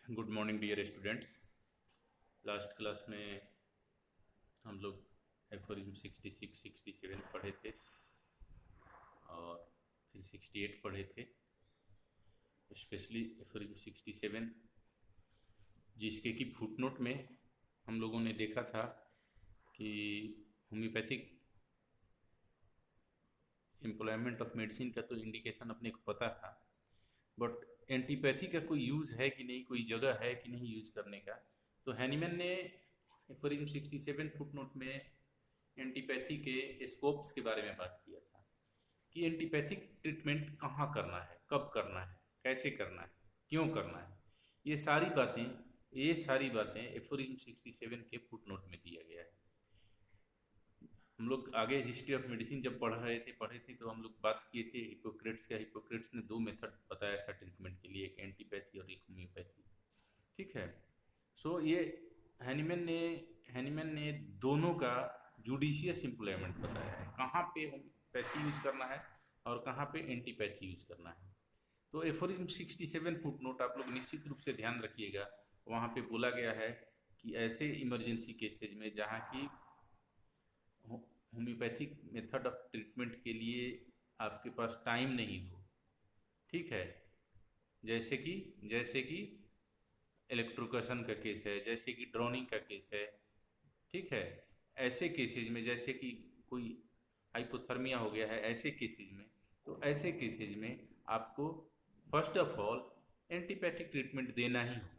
Good morning dear students. Last class में हम लोग एफोरिज्म 66 67 पढ़े थे और फिर 68 पढ़े थे। स्पेशली एफोरिज्म 67 जिसके कि फुटनोट में हम लोगों ने देखा था कि होम्योपैथिक एम्प्लॉयमेंट ऑफ मेडिसिन का तो इंडिकेशन अपने को पता था, बट एंटीपैथी का कोई यूज़ है कि नहीं, कोई जगह है कि नहीं यूज़ करने का। तो हैनीमैन ने एफोरिज्म 67 फुटनोट में एंटीपैथी के स्कोप्स के बारे में बात किया था कि एंटीपैथिक ट्रीटमेंट कहाँ करना है, कब करना है, कैसे करना है, क्यों करना है। ये सारी बातें एफोरिज्म 67 के फुटनोट में दिया गया है। हम लोग आगे हिस्ट्री ऑफ मेडिसिन जब पढ़े थे तो हम लोग बात किए थे हिपोक्रेट्स का। हिपोक्रेट्स ने दो मेथड बताया था ट्रीटमेंट के लिए, एक एंटीपैथी और एक होम्योपैथी। ठीक है। सो ये हैनीमैन ने हैनीमैन ने दोनों का जुडिशियस इम्प्लॉयमेंट बताया है, कहाँ पे होम्योपैथी यूज करना है और कहाँ पे एंटीपैथी यूज करना है। तो एफोरिज्म 67 फुटनोट आप लोग निश्चित रूप से ध्यान रखिएगा। वहाँ पे बोला गया है कि ऐसे इमरजेंसी केसेज में जहाँ की होम्योपैथिक मेथड ऑफ ट्रीटमेंट के लिए आपके पास टाइम नहीं हो, ठीक है, जैसे कि इलेक्ट्रोकशन का केस है, जैसे कि ड्रोनिंग का केस है, ठीक है। ऐसे केसेज में जैसे कि कोई हाइपोथर्मिया हो गया है, ऐसे केसेज में, तो ऐसे केसेज में आपको first of all antipathic treatment देना ही होगा।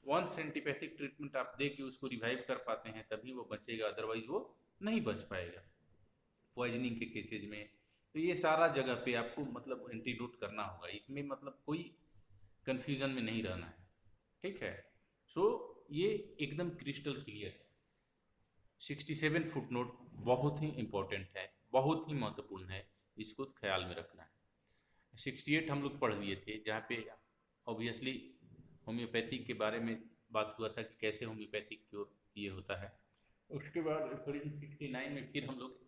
वंस एंटीपैथिक ट्रीटमेंट आप दे के उसको रिवाइव कर पाते हैं तभी वो बचेगा, अदरवाइज वो नहीं बच पाएगा। पॉइजनिंग के केसेज में तो ये सारा जगह पे आपको मतलब एंटीडोट करना होगा, इसमें मतलब कोई कंफ्यूजन में नहीं रहना है, ठीक है। सो ये एकदम क्रिस्टल क्लियर है। 67 फुटनोट बहुत ही इम्पोर्टेंट है, बहुत ही महत्वपूर्ण है, इसको ख्याल में रखना है। 68 हम लोग पढ़ लिए थे जहाँ पे ऑब्वियसली होम्योपैथी के बारे में बात हुआ था कि कैसे होम्योपैथिक क्योर ये होता है। उसके बाद 69 में फिर हम लोग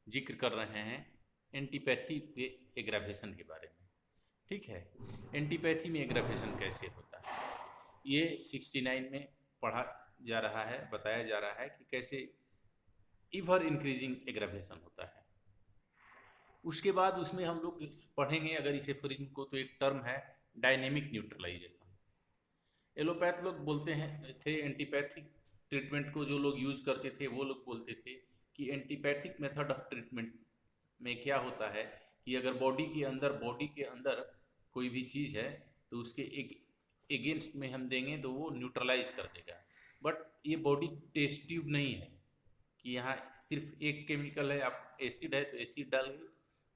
जिक्र कर रहे हैं एंटीपैथी के एग्रावेशन के बारे में, ठीक है। एंटीपैथी में एग्रावेशन कैसे होता है ये 69 में पढ़ा जा रहा है, बताया जा रहा है कि कैसे इवर इंक्रीजिंग एग्रावेशन होता है। उसके बाद उसमें हम लोग पढ़ेंगे अगर इस एफोरिज्म को तो एक टर्म है डायनेमिक न्यूट्रलाइजेशन। एलोपैथ लोग बोलते हैं थे एंटीपैथिक ट्रीटमेंट को, जो लोग यूज करते थे वो लोग बोलते थे कि एंटीपैथिक मेथड ऑफ ट्रीटमेंट में क्या होता है कि अगर बॉडी के अंदर कोई भी चीज़ है तो उसके एक एगेंस्ट में हम देंगे तो वो न्यूट्रलाइज कर देगा। बट ये बॉडी टेस्ट ट्यूब नहीं है कि यहाँ सिर्फ एक केमिकल है, आप एसिड है तो एसिड डाल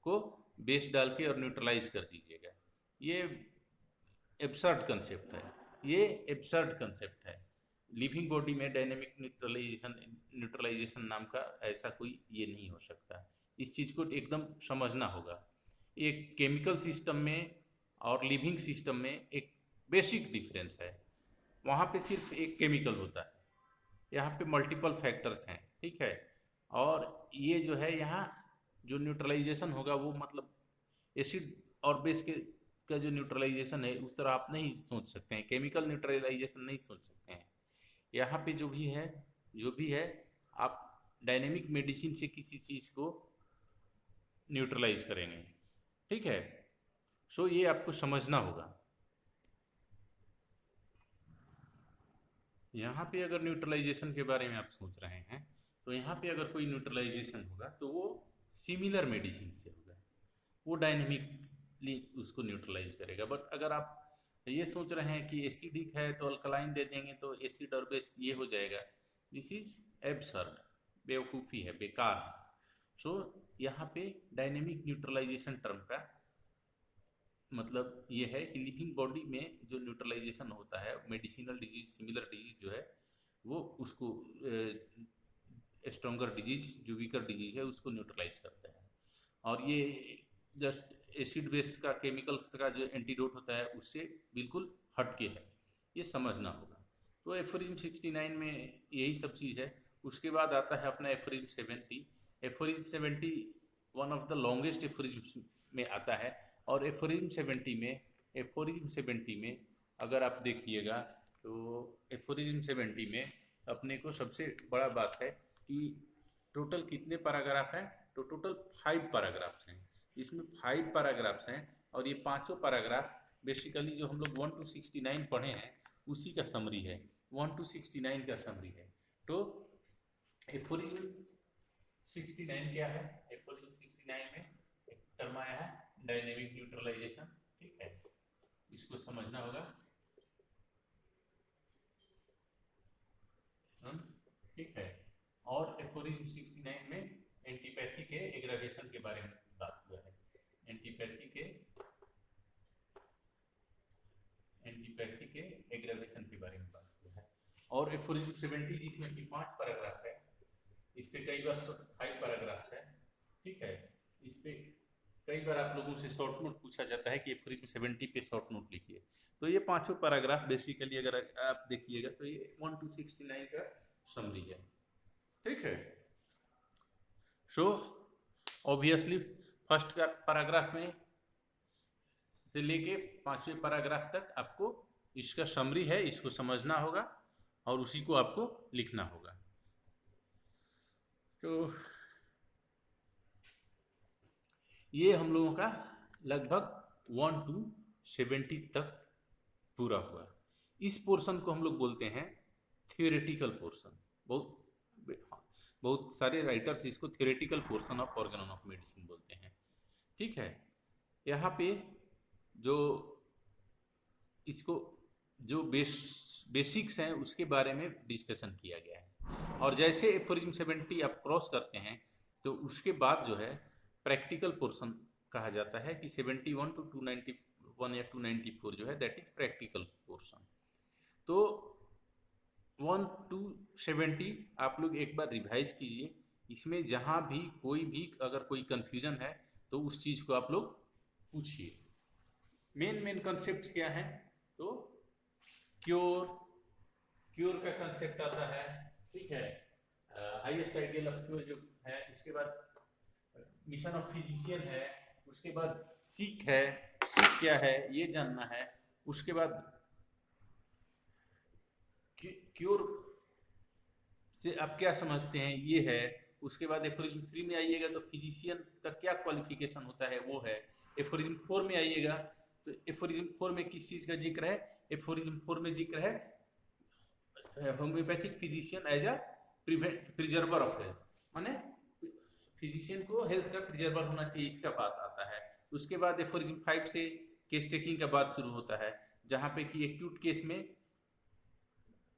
को बेस डाल के और न्यूट्रलाइज कर दीजिएगा। ये एब्सर्ड कंसेप्ट है, ये एब्सर्ड कंसेप्ट है। लिविंग बॉडी में डायनेमिक न्यूट्रलाइजेशन नाम का ऐसा कोई ये नहीं हो सकता। इस चीज़ को एकदम समझना होगा। एक केमिकल सिस्टम में और लिविंग सिस्टम में एक बेसिक डिफरेंस है। वहाँ पे सिर्फ एक केमिकल होता है, यहाँ पे मल्टीपल फैक्टर्स हैं, ठीक है। और ये जो है यहाँ जो न्यूट्रलाइजेशन होगा वो मतलब एसिड और बेस के का जो न्यूट्रलाइजेशन है उस तरह आप नहीं सोच सकते हैं, केमिकल न्यूट्रलाइजेशन नहीं सोच सकते हैं। यहाँ पे जो भी है आप डायनेमिक मेडिसिन से किसी चीज़ को न्यूट्रलाइज करेंगे, ठीक है। सो ये आपको समझना होगा। यहाँ पे अगर न्यूट्रलाइजेशन के बारे में आप सोच रहे हैं तो यहाँ पे अगर कोई न्यूट्रलाइजेशन होगा तो वो सिमिलर मेडिसिन से होगा, वो डायनेमिकली उसको न्यूट्रलाइज करेगा। बट अगर आप ये सोच रहे हैं कि एसिडिक है तो अल्कलाइन दे देंगे तो एसिड और बेस ये हो जाएगा, दिस इज एब्सर्ड, बेवकूफ़ी है, बेकार है। सो यहाँ पे डायनेमिक न्यूट्रलाइजेशन टर्म का मतलब ये है कि लिविंग बॉडी में जो न्यूट्रलाइजेशन होता है मेडिसिनल डिजीज, सिमिलर डिजीज जो है वो उसको स्ट्रॉन्गर डिजीज जो वीकर डिजीज है उसको न्यूट्रलाइज करता है। और ये जस्ट एसिड बेस का केमिकल्स का जो एंटीडोट होता है उससे बिल्कुल हटके है, ये समझना होगा। तो एफोरिज्म 69 में यही सब चीज़ है। उसके बाद आता है अपना aphorism 70। Aphorism 70 one of the longest aphorism में आता है। और एफोरिज्म 70 में अगर आप देखिएगा तो एफोरिज्म 70 में अपने को सबसे बड़ा बात है कि टोटल कितने पैराग्राफ हैं, तो टोटल 5 पैराग्राफ्स हैं। इसमें 5 पैराग्राफ्स हैं और ये पांचों पैराग्राफ बेसिकली जो हम लोग 1 to 69 पढ़े हैं उसी का समरी है, 1 to 69 का समरी है। तो एफोरिज्म 69 क्या है? एफोरिज्म 69 में एक टर्म आया है डायनेमिक न्यूट्रलाइजेशन, ठीक है, इसको समझना होगा। ठीक है, और एफोरिज्म 69 में एंटीपैथी के एग्रावेशन के बारे में बात हुआ है, एंटीपैथी के एग्रावेशन के बारे में बात हुआ है। और एफोरिज्म 70 जिसमें कि 5 पैराग्राफ है, इस पे कई बार 5 पैराग्राफ है, ठीक है, इस पे कई बार आप लोगों से शॉर्ट नोट पूछा जाता है कि एफोरिज्म 70 पे शॉर्ट नोट लिखिए। तो ये पांचों पैराग्राफ बेसिकली अगर आप देखिएगा तो ये 1 to 69 का समरी है, ठीक है। सो ऑब्वियसली फर्स्ट का पैराग्राफ में से लेके 5वें पैराग्राफ तक आपको इसका समरी है, इसको समझना होगा और उसी को आपको लिखना होगा। तो ये हम लोगों का लगभग 1 to 70 तक पूरा हुआ। इस पोर्शन को हम लोग बोलते हैं थियोरेटिकल पोर्शन। बहुत सारे राइटर्स इसको theoretical portion of organ of medicine बोलते हैं, ठीक है। यहाँ पे जो बेसिक्स हैं उसके बारे में डिस्कशन किया गया है। और जैसे एफोरिज्म 70 आप क्रॉस करते हैं तो उसके बाद जो है प्रैक्टिकल पोर्शन कहा जाता है कि 71 to 291 या 294 जो है दैट इज प्रैक्टिकल पोर्शन। तो 1 to 70 आप लोग एक बार रिवाइज कीजिए, इसमें जहाँ भी अगर कोई कंफ्यूजन है तो उस चीज़ को आप लोग पूछिए। मेन कंसेप्ट क्या है? तो क्योर का कंसेप्ट आता है, ठीक है, हाईएस्ट आइडियल ऑफ क्योर जो है, उसके बाद मिशन ऑफ फिजिशियन है, उसके बाद सीक है, सीक क्या है ये जानना है, उसके बाद क्योर से आप क्या समझते हैं ये है, उसके बाद एफोरिज्म 3 में आइएगा तो फिजिशियन का क्या क्वालिफिकेशन होता है वो है। एफोरिज्म 4 में आइएगा तो एफोरिज्म 4 में किस चीज़ का जिक्र है? एफोरिज्म 4 में जिक्र है homoeopathic physician as a preserver of health, माने फिजिशियन को हेल्थ का प्रिजर्वर होना चाहिए, इसका बात आता है। उसके बाद एफोरिज्म 5 से केस टेकिंग का बात शुरू होता है, जहाँ पे कि एक्यूट केस में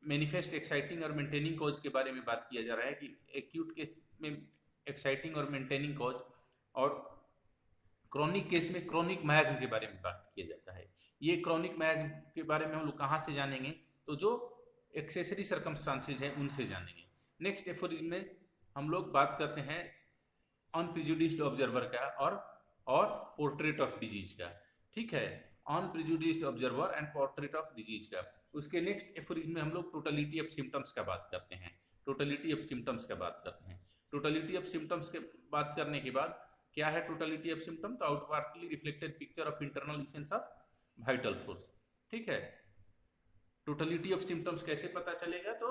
मैनिफेस्ट एक्साइटिंग और मेंटेनिंग कॉज के बारे में बात किया जा रहा है कि एक्यूट केस में एक्साइटिंग और मेंटेनिंग कॉज, और क्रॉनिक केस में क्रॉनिक मायाज्म के बारे में बात किया जाता है। ये क्रॉनिक मायाज्म के बारे में हम लोग कहाँ से जानेंगे? तो जो एक्सेसरी सर्कमस्टांसेज हैं उनसे जानेंगे। नेक्स्ट एफोरिज्म में हम लोग बात करते हैं अनप्रिजुडिस्ड ऑब्जर्वर का और पोर्ट्रेट ऑफ डिजीज का, ठीक है, unprejudiced observer and portrait of disease का। उसके नेक्स्ट एफोरिज्म में हम लोग टोटलिटी ऑफ सिम्टम्स का बात करते हैं, टोटलिटी ऑफ सिम्टम्स का बात करते हैं। टोटलिटी ऑफ सिम्टम्स के बात करने के बाद क्या है टोटलिटी ऑफ सिम्टम? तो outwardly reflected picture of internal essence of vital force, ठीक है। टोटलिटी ऑफ सिम्टम्स कैसे पता चलेगा? तो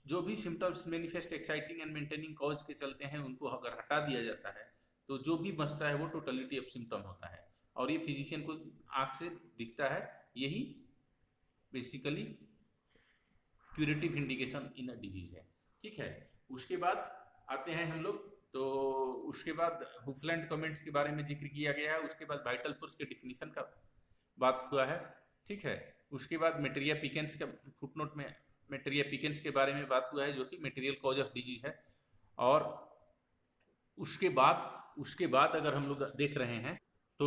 जो भी symptoms manifest exciting and maintaining cause के चलते हैं उनको अगर हटा दिया जाता है तो जो भी बचता है वो टोटलिटी ऑफ सिम्टम होता है, और ये फिजिशियन को आँख से दिखता है। यही basically curative indication in a disease है, ठीक है। उसके बाद आते हैं हम लोग, तो उसके बाद हुफलैंड कमेंट्स के बारे में जिक्र किया गया है। उसके बाद वाइटल फोर्स के डिफिनीशन का बात हुआ है, ठीक है। उसके बाद मेटेरिया पिकेंस का फुटनोट में मेटेरिया पिकेंस के बारे में बात हुआ है जो कि मटेरियल कॉज ऑफ डिजीज है। और उसके बाद अगर हम लोग देख रहे हैं तो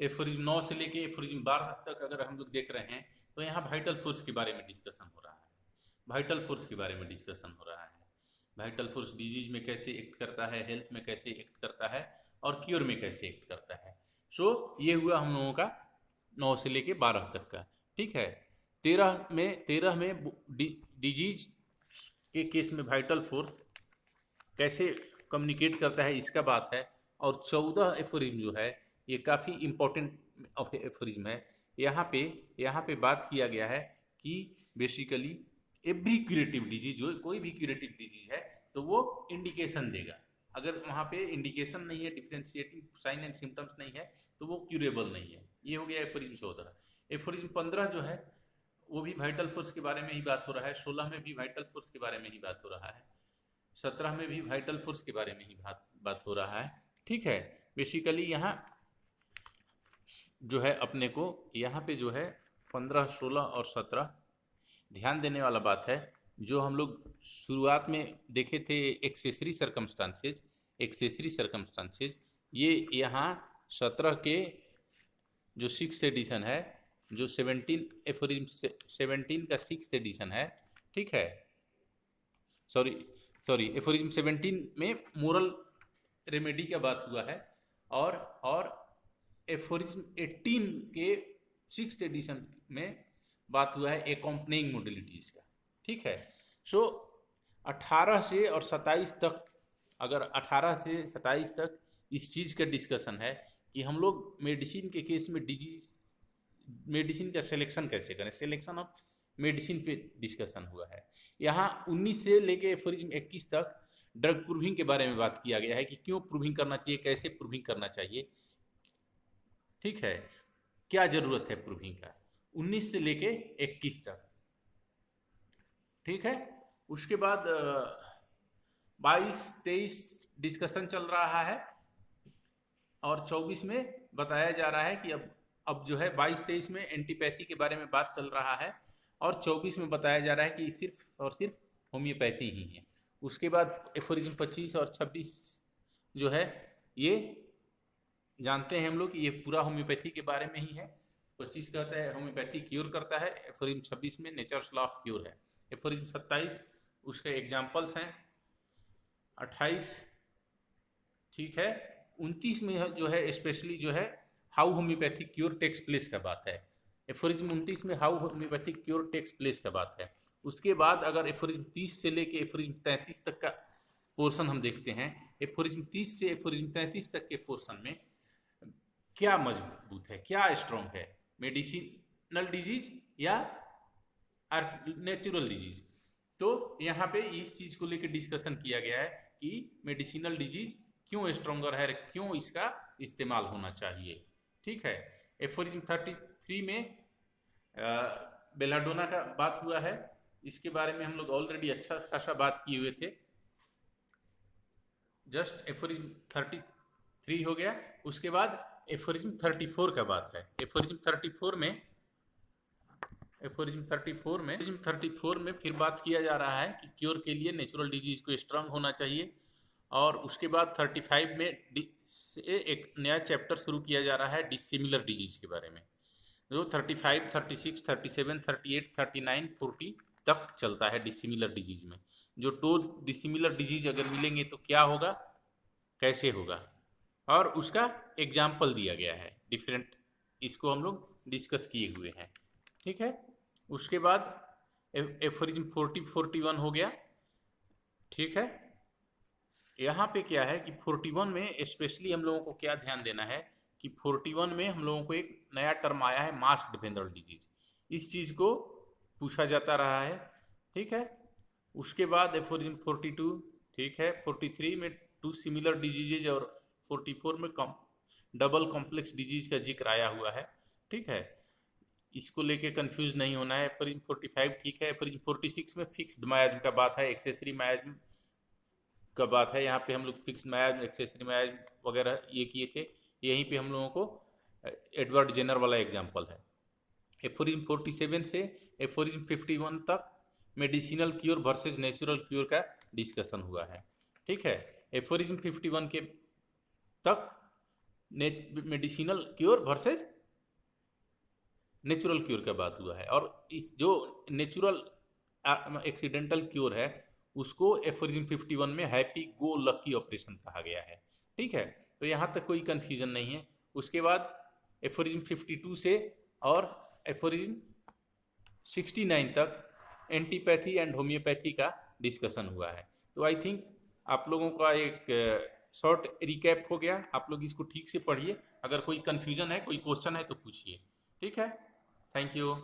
एफोरिज्म 9 से लेके एफोरिज्म 12 तक अगर हम लोग देख रहे हैं तो यहाँ वाइटल फोर्स के बारे में डिस्कशन हो रहा है, वाइटल फोर्स के बारे में डिस्कशन हो रहा है। वाइटल फोर्स डिजीज में कैसे एक्ट करता है, हेल्थ में कैसे एक्ट करता है और क्योर में कैसे एक्ट करता है। सो ये हुआ हम लोगों का 9 से लेके 12 तक का, ठीक है। 13 में डिजीज के केस में वाइटल फोर्स कैसे कम्युनिकेट करता है इसका बात है। और 14 एफोरिज्म जो है ये काफ़ी इम्पोर्टेंट एफोरिज्म है। यहाँ पे बात किया गया है कि बेसिकली एवरी क्यूरेटिव डिजीज, जो कोई भी क्यूरेटिव डिजीज है तो वो इंडिकेशन देगा। अगर वहाँ पे इंडिकेशन नहीं है, डिफ्रेंशिएटिंग साइन एंड सिम्टम्स नहीं है, तो वो क्यूरेबल नहीं है। ये हो गया एफोरिज्म 14। एफोरिज्म 15 जो है वो भी वाइटल फोर्स के बारे में ही बात हो रहा है। 16 में भी वाइटल फोर्स के बारे में ही बात हो रहा है। 17 में भी वाइटल फोर्स के बारे में ही बात हो रहा है। ठीक है, बेसिकली यहाँ जो है अपने को यहाँ पे जो है 15, 16 और 17 ध्यान देने वाला बात है। जो हम लोग शुरुआत में देखे थे एक्सेसरी सर्कमस्टांसेज, ये यहाँ 17 के जो 6th एडिशन है, जो 17 का 6th एडिशन है, ठीक है, सॉरी एफोरिज्म 17 में मोरल रेमेडी का बात हुआ है, और एफोरिज्म 18 के 6th एडिशन में बात हुआ है एकॉम्पनिंग मोडिलिटीज का। ठीक है, सो 18 से और 27 तक, अगर 18 से 27 तक इस चीज़ का डिस्कशन है कि हम लोग मेडिसिन के केस में मेडिसिन का सिलेक्शन कैसे करें, सिलेक्शन ऑफ मेडिसिन पे डिस्कशन हुआ है। यहाँ 19 से लेके एफोरिज्म 21 तक ड्रग प्रूविंग के बारे में बात किया गया है कि क्यों प्रूविंग करना चाहिए, कैसे प्रूविंग करना चाहिए, ठीक है, क्या जरूरत है प्रूविंग का, 19 से लेके 21 तक। ठीक है, उसके बाद 22-23 डिस्कशन चल रहा है, और 24 में बताया जा रहा है कि अब जो है 22-23 में एंटीपैथी के बारे में बात चल रहा है, और 24 में बताया जा रहा है कि सिर्फ और सिर्फ होम्योपैथी ही है। उसके बाद एफोरिज्म 25 और 26 जो है ये जानते हैं हम लोग कि ये पूरा होम्योपैथी के बारे में ही है। 25 कहता है होम्योपैथी क्योर करता है, एफोरिज्म 26 में नेचर्स लॉ ऑफ क्योर है। एफोरिज्म 27 उसके एग्जाम्पल्स हैं। 28 ठीक है, 29 में जो है स्पेशली जो है how homoeopathic cure takes place का बात है। एफोरिज्म 29 में how homoeopathic cure takes place का बात है। उसके बाद अगर एफोरिज्म 30 से लेके एफोरिज्म 33 तक का पोर्शन हम देखते हैं, एफोरिज्म 30 से एफोरिज्म 33 तक के पोर्शन में क्या मजबूत है, क्या स्ट्रॉन्ग है, मेडिसिनल डिजीज या नेचुरल डिजीज। तो यहाँ पे इस चीज को लेकर डिस्कशन किया गया है कि मेडिसिनल डिजीज क्यों स्ट्रॉन्गर है, क्यों इसका इस्तेमाल होना चाहिए। ठीक है, एफोरिज्म 33 में बेलाडोना का बात हुआ है, इसके बारे में हम लोग ऑलरेडी अच्छा खासा बात किए हुए थे। जस्ट एफोरिज्म 33 हो गया। उसके बाद एफोरिज्म 34 का बात है। एफोरिज्म 34 में फिर बात किया जा रहा है कि क्योर के लिए नेचुरल डिजीज को स्ट्रांग होना चाहिए। और उसके बाद 35 में एक नया चैप्टर शुरू किया जा रहा है डिसिमिलर डिजीज के बारे में, जो 35, 36, 37, 38, 39, 40 तक चलता है डिसिमिलर डिजीज में। जो 2 डिसिमिलर डिजीज अगर मिलेंगे तो क्या होगा, कैसे होगा, और उसका एग्जाम्पल दिया गया है डिफरेंट, इसको हम लोग डिस्कस किए हुए हैं। ठीक है, उसके बाद एफोरिज्म 40-41 हो गया। ठीक है, यहाँ पे क्या है कि 41 में स्पेशली हम लोगों को क्या ध्यान देना है कि 41 में हम लोगों को एक नया टर्म आया है मास्क्ड वेनरल डिजीज। इस चीज़ को पूछा जाता रहा है। ठीक है, उसके बाद एफोरिज्म 42, ठीक है, 43 में 2 सिमिलर डिजीजेज, और 44 में डबल कॉम्प्लेक्स डिजीज का जिक्र आया हुआ है। ठीक है, इसको लेके कंफ्यूज नहीं होना है। एफोरिज्म 45 ठीक है। एफोरिज्म 46 में फिक्स्ड मायाज्म का बात है, एक्सेसरी मायाज्म का बात है। यहाँ पे हम लोग फिक्स्ड मायाज्म, एक्सेसरी मायाज्म वगैरह ये किए थे। यहीं पे हम लोगों को एडवर्ड जेनर वाला एग्जाम्पल है। एफोरिज्म 47 से एफोरिज्म 51 तक medicinal cure versus natural cure का डिस्कशन हुआ है। ठीक है, एफोरिज्म 51 के तक medicinal cure versus natural cure का बात हुआ है, और इस जो नेचुरल एक्सीडेंटल क्योर है उसको एफोरिज्म 51 में हैप्पी गो लकी ऑपरेशन कहा गया है। ठीक है, तो यहाँ तक कोई कंफ्यूजन नहीं है। उसके बाद एफोरिज्म 52 से और एफोरिज्म 69 तक एंटीपैथी एंड होम्योपैथी का डिस्कशन हुआ है। तो आई थिंक आप लोगों का एक शॉर्ट रिकैप हो गया। आप लोग इसको ठीक से पढ़िए, अगर कोई कंफ्यूजन है, कोई क्वेश्चन है तो पूछिए। ठीक है, थैंक यू।